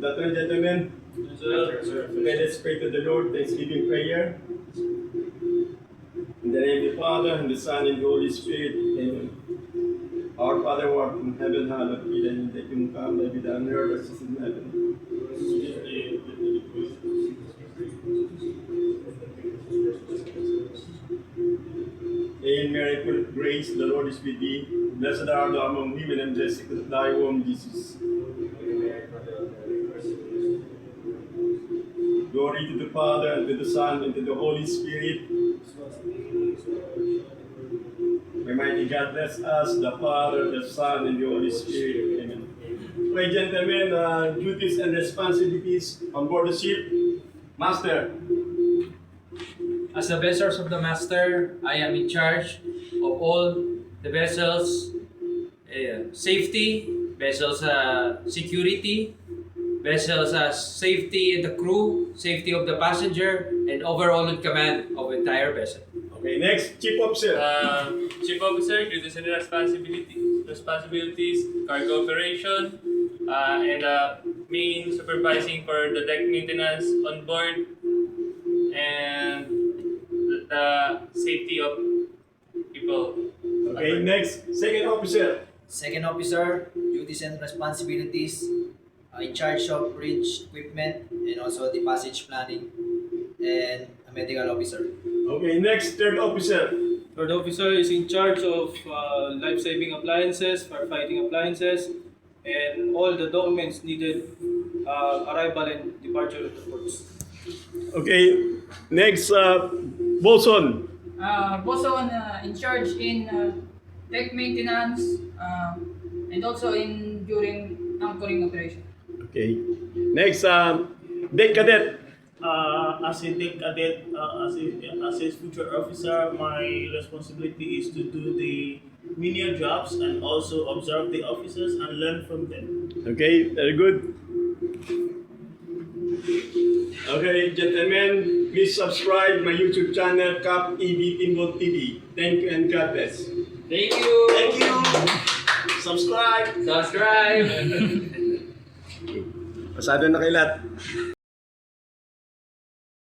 That one, gentlemen. Okay, let's pray to the Lord. Thanksgiving prayer. In the name of the Father, and the Son, and the Holy Spirit. Amen. Our Father who art in heaven, hallowed be thy name. Thy kingdom come, thy will be done on earth as it is in heaven. Hail Mary, full of grace, the Lord is with thee. Blessed art thou among women, and blessed is thy womb, Jesus. Glory to the Father, and to the Son, and to the Holy Spirit. May mighty God bless us, the Father, the Son, and the Holy Spirit. Amen. Okay, gentlemen, duties and responsibilities on board the ship. Master. As the vessels of the Master, I am in charge of all the vessels' safety, vessels' security, vessels' safety in the crew, safety of the passenger, and overall in command of entire vessel. Okay, next, Chief Officer. Chief Officer, duties and responsibilities, cargo operation, and main supervising for the deck maintenance on board, and the safety of people. Okay, next, Second Officer. Second officer, duties and responsibilities, in charge of bridge equipment and also the passage planning, and a medical officer. Okay, next, Third Officer. Third officer is in charge of life-saving appliances, firefighting appliances, and all the documents needed arrival and departure of the ports. Okay, next, Bolson. Boson in charge in deck maintenance and also in during anchoring operation. Okay, next, Deck Cadet. As a deck cadet, as a future officer, my responsibility is to do the menial jobs and also observe the officers and learn from them. Okay, very good. Okay, gentlemen, please subscribe my YouTube channel, Cap EB Timbol TV. Thank you and God bless. Thank you! Thank you! Subscribe! Subscribe! Pasado na kay lahat.